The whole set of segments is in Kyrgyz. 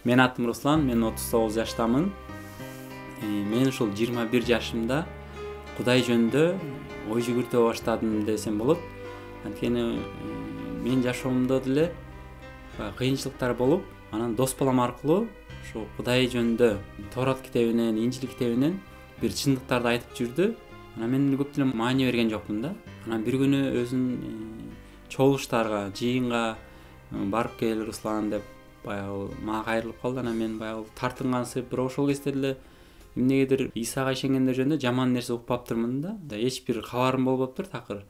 Мен атым Руслан, мен 39 жаштамын. Мен ушул 21 жашымда Кудай жөнүндө ой жүгүртө баштадым десем болот. Анткени мен жашоомдо деле кыйынчылыктар болуп, анан дос балам аркылуу ушу Кудай жөнүндө Торат китебинен, Инжил китебинен бир чындыктарды айтып жүрдү. Анан мен көп деле маани берген жокмун да. Анан бир күнү өзүнүн чогулуштарга, жыйынга барып кел Руслан деп баягы мага кайрылып калды. Анан мен баягы тартынгансып, бирок ошол кезде эле эмнегедир Исага ишенгендер жөнүндө жаман нерсе укпаптырмын да. Эч бир кабарым болбоптур такыр.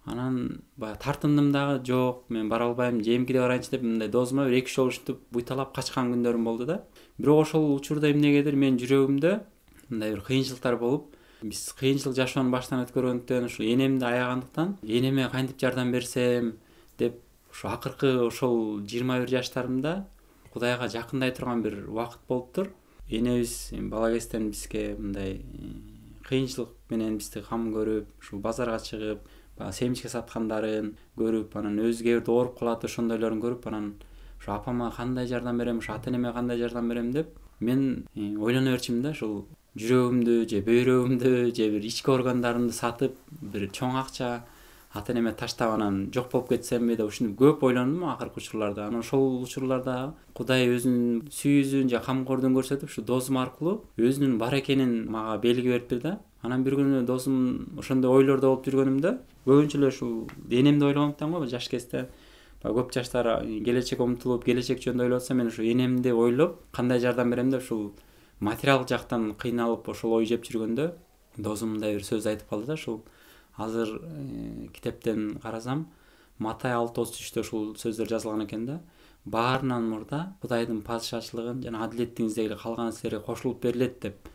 Анан баягы тартындым дагы, жок, мен бара албайм, жемкиде барайынчы деп мындай досума бир 2-3 жолу ушинтип буйталап качкан күндөрүм болду да. Бирок ошол учурда эмнегедир мен жүрөгүмдө мындай бир кыйынчылыктар болуп, биз кыйынчылык жашоону баштан өткөргөндүктөн, ушу энемди аягандыктан, энеме кантип жардам берсем деп ушу акыркы ошол 21 жаштарымда Кудайга жакындай турган бир убакыт болуптур. Энебиз бала кезден бизге мындай кыйынчылык менен бизди кам көрүп, ушу базарга чыгып, семчке саткандарын көрүп, анан өзгө бирде ооруп калат, ошондойлорун көрүп, анан ушу апама кандай жардам берем, ушу ата энеме кандай жардам берем деп мен ойлоно берчимин да. Ушул жүрөгүмдү же бөйрөгүмдү же бир ички органдарымды сатып, бир чоң акча ата энеме таштап анан жок болуп кетсемби деп ушинтип көп ойлондум акыркы учурларда. Анан ошол учурларда Кудай өзүнүн сүйүүсүн же камкордугун көрсөтүп, ушу досум аркылуу өзүнүн бар экенин мага белги бериптир да. Анан бир күнү досум ошондой ойлордо болуп жүргөнүмдө, көбүнчө эле ушул энемди ойлогондуктан го жаш кезде көп жаштар келечекке умтулуп, келечек жөнүндө ойлоп атса, мен ушу энемди ойлоп, кандай жардам берем деп ушул материалдык жактан кыйналып ошол ой жеп жүргөндө досум мындай бир сөз айтып калды да. Ушул азыр китептен карасам, Матай 6:33-тө ушул сөздөр жазылган экен да. Баарынан мурда Кудайдын падышачылыгын жана адилеттигин издегиле калганы силерге кошулуп берилет деп.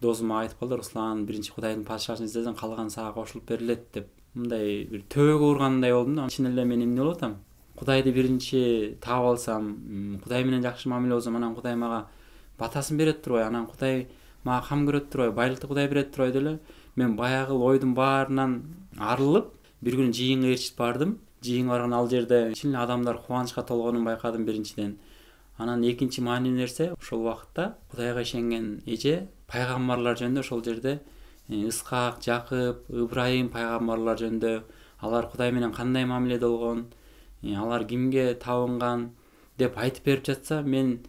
Досум айтып калды: Руслан, биринчи Кудайдын падышачылыгын издесең, калган сага кошулуп берилет деп. Мындай бир төбөгө ургандай болдум да. Чын эле мен эмне болуп атам? Кудайды биринчи таап алсам, Кудай менен жакшы мамиле кылсам, анан Кудай мага батасын берет турбайбы, анан Кудай мага кам көрөт турбайбы, байлыкты Кудай берет турбайбы деле. Мен баягы ойдун баарынан арылып, бир күнү жыйынга ээрчип бардым. Жыйынга барган ал жерде чын эле адамдар кубанычка толгонун байкадым биринчиден. Анан экинчи маанилүү нерсе, ошол убакытта Кудайга ишенген эже пайгамбарлар жөнүндө ошол жерде Исхак, Жакып, Ыбрайым пайгамбарлар жөнүндө, алар Кудай менен кандай мамиледе болгон, алар кимге табынган деп айтып берип жатса, мен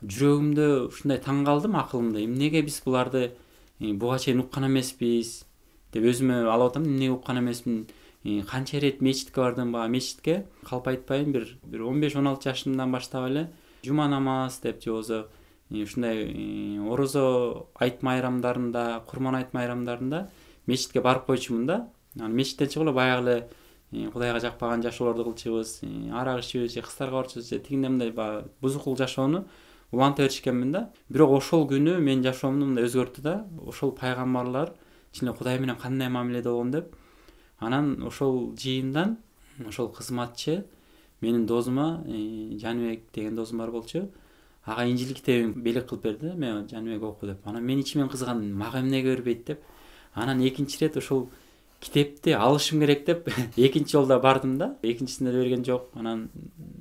жүрөгүмдө ушундай таң калдым, акылымда. Эмнеге биз буларды буга чейин уккан эмеспиз деп өзүмө алып атам. Эмнеге уккан эмесмин? Канча рет мечитке бардым, мечитке калп айтпайм, бир 15-16 жашымдан баштап эле жума намаз деп, же болбосо ушундай орозо айт майрамдарында, курман айт майрамдарында мечитке барып койчумун да. Анан мечиттен чыгып эле баягы эле Кудайга жакпаган жашоолорду кылчубуз, арак ичебиз, же кыздарга барчубуз, же тигиндей мындай бузукул жашоону уланта беришкенмин да. Бирок ошол күнү мен жашоомду мындай өзгөрттү да. Ошол пайгамбарлар чын эле Кудай менен кандай мамиледе болгон деп. Анан ошол жыйындан ошол кызматчы менин досума, Жаныбек деген досум бар болчу, ага Инжил китебин белек кылып берди. Мен Жаныбек оку деп. Анан мен ичимен кызгандым, мага эмнеге бербейт деп. Анан экинчи рет ошол китепти алышым керек деп экинчи жолда бардым да. Экинчисинде берген жок. Анан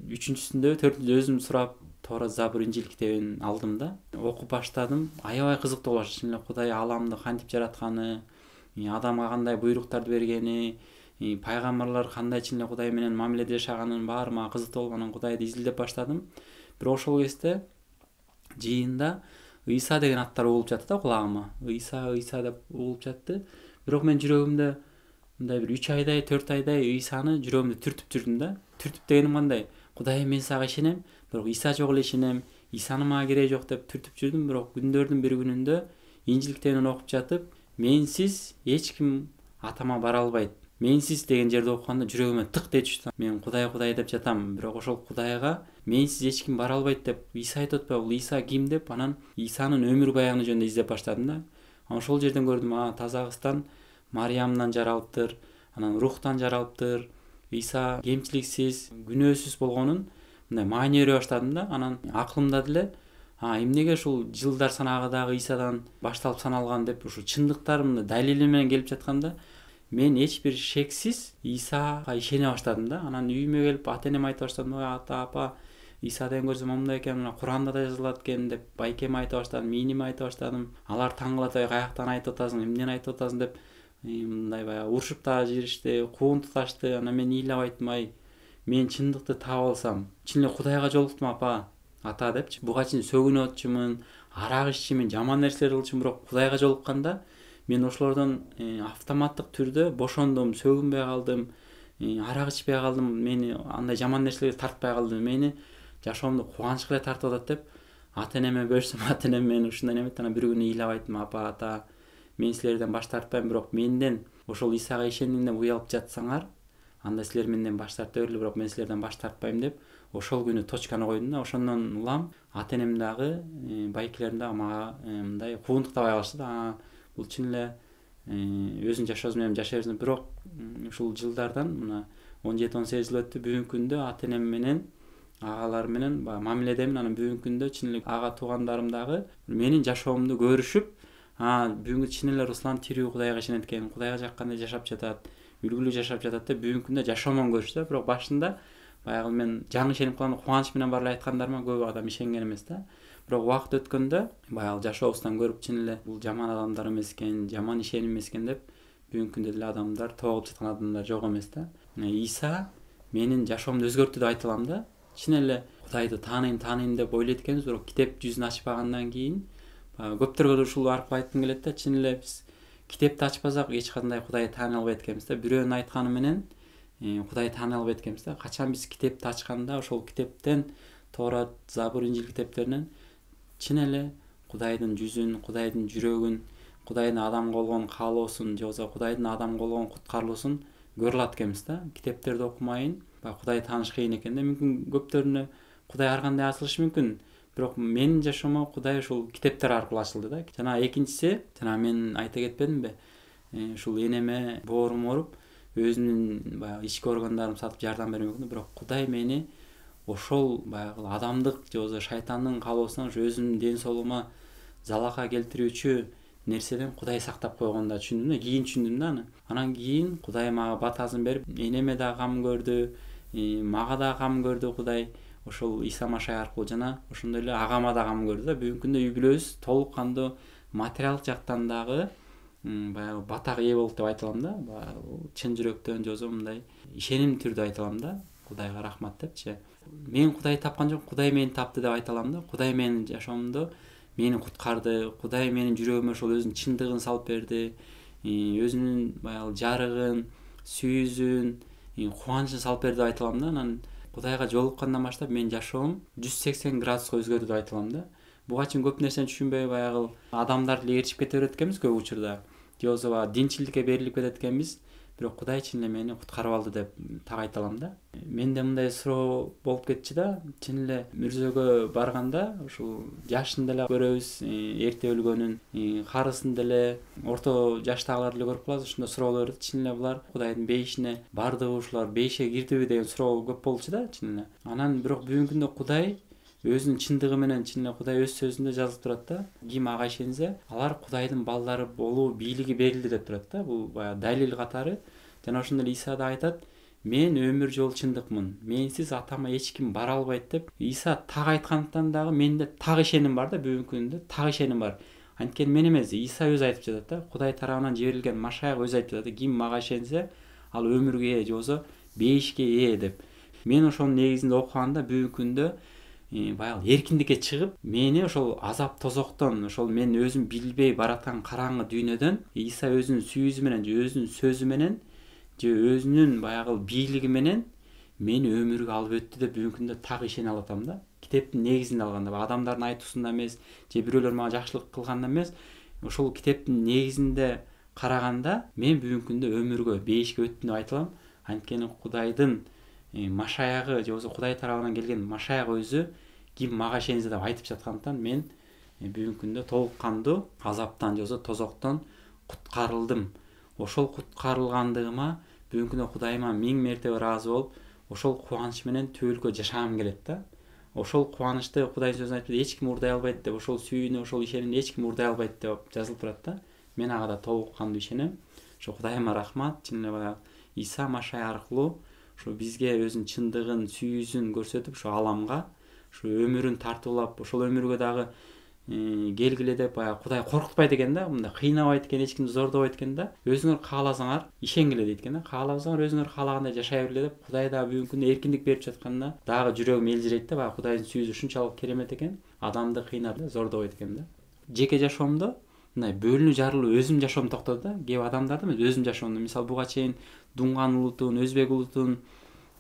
үчүнчүсүндө, төртүнчүсүндө өзүм сурап Тора, Забур, Инжил китебин алдым да. Окуп баштадым. Аябай кызыктуу болуш. Чын эле Кудай аламды кантип жаратканы, адамга кандай буйруктарды бергени, пайгамбарлар кандай чын эле Кудай менен мамиледе жашаганын баары мага кызыктуу болуп, анан Кудайды изилдеп баштадым. Бирок ошол кезде жыйында Ыйса деген аттар угулуп жатты да кулагыма. Ыйса деп угулуп жатты. Бирок мен жүрөгүмдө мындай бир 3 айдай, 4 айдай Ыйсаны жүрөгүмдө түртүп жүрдүм да. Түртүп дегеним кандай? Кудай, мен сага ишенем, бирок Ыйса жок эле ишенем. Ыйсанын мага кереги жок деп түртүп жүрдүм. Бирок күндөрдүн бир күнүндө Инжил китебин окуп жатып, менсиз эч ким атама бара албайт. Менсиз деген жерде окуганда жүрөгүмө тык деп түштү. Мен Кудай деп жатам, бирок ошол Кудайга менсиз эч ким бара албайт деп Ыйса айтып атпайбы? Бул Ыйса ким деп, анан Ыйсанын өмүр баягы жөнүндө издеп баштадым да. Анан ошол жерден көрдүм, тазагыстан Мариямдан жаралыптыр, анан рухтан жаралыптыр. Ыйса кемчиликсиз, күнөөсүз болгонун мындай маани бере баштадым да. Анан акылымда деле эмнеге ушул жылдар санагы дагы Ыйсадан башталып саналган деп ушул чындыктар мындай далили менен келип жатканда, мен эч бир шексиз Ыйсага ишене баштадым да. Анан үйүмө келип ата энеме айта баштадым: ата, апа, Исадан көрсөм мындай экен, мына Куранда да жазылат экен деп байкеме айта баштадым, ийниме айта баштадым. Алар таң калат, каяктан айтып атасың, эмнени айтып атасың деп мындай баягы урушуп да жиберишти, куун туташты. Анан мен ыйлап айттым, мен чындыкты таап алсам, чын эле Кудайга жолуктум ата депчи. Буга чейин сөгүнүп атчумун, арак иччимин, жаман нерселер кылчумун, бирок Кудайга жолукканда мен ошолордон автоматтык түрдө бошондум, сөгүнбөй калдым, арак ичпей калдым, мени андай жаман нерселерге тартпай калды. Мени жашоомду кубанычка эле тартып атат деп ата энеме бөлсөм, ата энем мени ушундай неметти. Анан бир күнү ыйлап айттым, ата, мен силерден баш тартпайм, бирок менден ошол Исага ишенгенден уялып жатсаңар, анда силер менден баш тарта бергиле, бирок мен силерден баш тартпайм деп ошол күнү точканы койдум да. Ошондон улам ата энем дагы, байкелерим дагы мага мындай куундуктабай калышты да. Бул чын эле өзүнүн жашоосу менен жашай берсин. Бирок ушул жылдардан мына 17-18 жыл өттү. Бүгүнкү күндө ата энем менен, агалар менен мамиледемин. Анан бүгүнкү күндө чын эле ага туугандарым дагы менин жашоомду көрүшүп, бүгүнкү чын эле Руслан тирүү Кудайга ишенет экен, Кудайга жаккандай жашап жатат, үлгүлүү жашап жатат деп бүгүнкү күндө жашоомон көрүштү. Бирок башында баягы мен жаңы ишенип калган, кубаныч менен бара эле айткандарыма көп адам ишенген эмес да. Бирок убакыт өткөндө баягы жашообуздан көрүп, чын эле бул жаман адамдар эмес экен, жаман ишеним эмес экен деп бүгүнкү күндө деле адамдар, тоогуп жаткан адамдар жок эмес да. Иса менин жашоомду өзгөрттү деп айта алам да. Чын эле Кудайды тааныйм деп ойлойт экенбиз, бирок китеп жүзүн ачпагандан кийин көптөргө ушул аркылуу айткым келет да. Чын эле биз китепти ачпасак эч кандай Кудайды тааный албайт экенбиз да. Бирөөнүн айтканы менен Кудайды тааный албайт экенбиз да. Качан биз китепти ачканда ошол китептен, Торат, Забур, Инжил китептеринен чын эле Кудайдын жүзүн, Кудайдын жүрөгүн, Кудайдын адамга болгон каалоосун, же болбосо Кудайдын адамга болгон куткарылуусун көрө алат экенбиз да. Китептерди окумайын Кудайды тааныш кыйын экен да. Мүмкүн көптөрүнө Кудай ар кандай ачылышы мүмкүн, бирок менин жашоомо Кудай ушул китептер аркылуу ачылды да. Жана экинчиси, жана мен айта кетпедимби, ушул энеме боорум ооруп, өзүнүн баягы ички органдарын сатып жардам бермек болду. Бирок Кудай мени ошол баягы адамдык же болбосо шайтандын каалоосунан, өзүмдүн ден соолугума залака келтирүүчү нерседен Кудай сактап койгонун да түшүндүм да. Кийин түшүндүм да аны. Анан кийин Кудай мага батасын берип, энеме да кам көрдү, мага да кам көрдү Кудай ошол Иса Машай аркылуу, жана ошондой эле агама да кам көрдү да. Бүгүнкү күндө үй бүлөбүз толук кандуу материалдык жактан дагы баягы батага ээ болуп деп айта алам да. Чын жүрөктөн, же болбосо мындай ишеним түрдө айта алам да. Кудайга рахмат депчи. Мен Кудайды тапкан жок, Кудай мени тапты деп айта алам да. Кудай менин жашоомду мени куткарды, Кудай менин жүрөгүмө ошол өзүнүн чындыгын салып берди, өзүнүн баягы жарыгын, сүйүүсүн, кубанычын салып берди деп айта алам да. Анан Кудайга жолуккандан баштап менин жашоом 180 градуска өзгөрдү деп айта алам да. Буга чейин көп нерсени түшүнбөй баягы адамдар деле ээрчип кете берет экенбиз көп учурда. Же болбосо динчиликке берилип кетет экенбиз. Бирок Кудай чын эле мени куткарып алды деп так айта алам да. Менде мындай суроо болуп кетчү да. Чын эле мүрзөгө барганда ушул жашын деле көрөбүз, эрте өлгөнүн, карысын деле, орто жаштагыларды деле көрүп калабыз. Ушундай суроолор берет. Чын эле булар Кудайдын бейишине бардыбы, ушулар бейишке кирдиби деген суроо көп болчу да, чын эле. Анан бирок бүгүнкү күндө Кудай өзүнүн чындыгы менен, чын эле Кудай өз сөзүндө жазылып турат да. Ким ага ишенсе, алар Кудайдын балдары болуу бийлиги берилди деп турат да. Бул баягы далил катары. Жана ошондой эле Иса да айтат, мен өмүр жол чындыкмын, менсиз атама эч ким бара албайт деп. Иса так айткандыктан дагы менде так ишеним бар да, бүгүнкү күндө так ишеним бар. Анткени мен эмес, Иса өзү айтып жатат да. Кудай тарабынан жиберилген Машаяк өзү айтып жатат, ким мага ишенсе, ал өмүргө ээ, же болбосо бейишке ээ деп. Мен ошонун негизинде окуганда бүгүнкү күндө баягы эркиндикке чыгып, мени ошол азап тозоктон, ошол мен өзүм билбей бараткан караңгы дүйнөдөн Иса өзүнүн сүйүүсү менен, же өзүнүн сөзү менен, же өзүнүн баягы бийлиги менен мени өмүргө алып өттү деп бүгүнкү күндө так ишене алатам да. Китептин негизинде алганда, адамдардын айтуусунда эмес, же бирөөлөр мага жакшылык кылганда эмес, ошол китептин негизинде караганда мен бүгүнкү күндө өмүргө, бейишке өттүм деп айта алам. Анткени Кудайдын Машаягы, же болбосо Кудай тарабынан келген Машаяк өзү ким мага ишенсе деп айтып жаткандыктан мен бүгүнкү күндө толук кандуу азаптан, же болбосо тозоктон куткарылдым. Ошол куткарылгандыгыма бүгүнкү күндө Кудайыма 1000 мертебе ыраазы болуп, ошол кубаныч менен түбөлүккө жашагым келет да. Ошол кубанычты Кудайдын сөзүндө айтып, эч ким урдай албайт деп, ошол сүйүүнү, ошол ишенимди эч ким урдай албайт деп жазылып турат да. Мен ага да толук кандуу ишенем. Ошо Кудайыма рахмат, чын эле баягы Иса Машай аркылуу ошо бизге өзүнүн чындыгын, сүйүүсүн көрсөтүп, ошо аламга ушу өмүрүн тартуулап ошол өмүргө дагы келгиле деп баягы Кудай коркутпайт экен да, мындай кыйнабайт экен, эч кимди зордобойт экен да. Өзүңөр кааласаңар ишенгиле дейт экен да. Кааласаңар өзүңөр каалагандай жашай бергиле деп Кудай дагы бүгүнкү күндө эркиндик берип жатканына дагы жүрөгүм элжирейт да. Баягы Кудайдын сүйүүсү ушунчалык керемет экен, адамды кыйнап зордобойт экен да. Жеке жашоомдо мындай бөлүнүү жарылуу өзүм жашоом токтоду да. Кээ адамдарды мен өзүм жашоомдо мисалы буга чейин дуңган улутун, өзбек улутун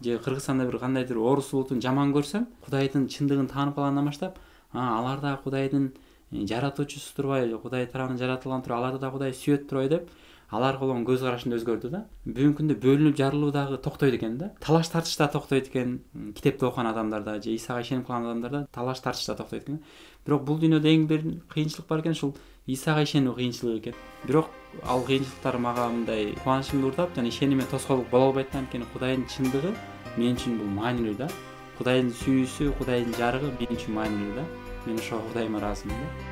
же Кыргызстанда бир кандайдыр орус улутун жаман көрсөм, Кудайдын чындыгын таанып калгандан баштап, алар да Кудайдын жаратуучусу турбайбы, Кудай тарабынан жаратылган туруп, аларды да Кудай сүйөт турбайбы деп, аларга болгон көз карашым да өзгөрдү да. Бүгүнкү күндө бөлүнүп жарылуу дагы токтойт экен да. Талаш тартыш да токтойт экен. Китепти окуган адамдарда же Исага ишенип калган адамдарда талаш тартыш да токтойт экен. Бирок бул дүйнөдө эң бир кыйынчылык бар экен, ушул Исага ишенүү кыйынчылыгы экен. Бирок ал кыйынчылыктар мага мындай кубанычымды уртап, жана ишенимиме тоскоолдук боло албайт да. Анткени Кудайдын чындыгы мен үчүн бул маанилүү да. Кудайдын сүйүүсү, Кудайдын жарыгы мен үчүн маанилүү да. Мен ошого Кудайыма ыраазымын да.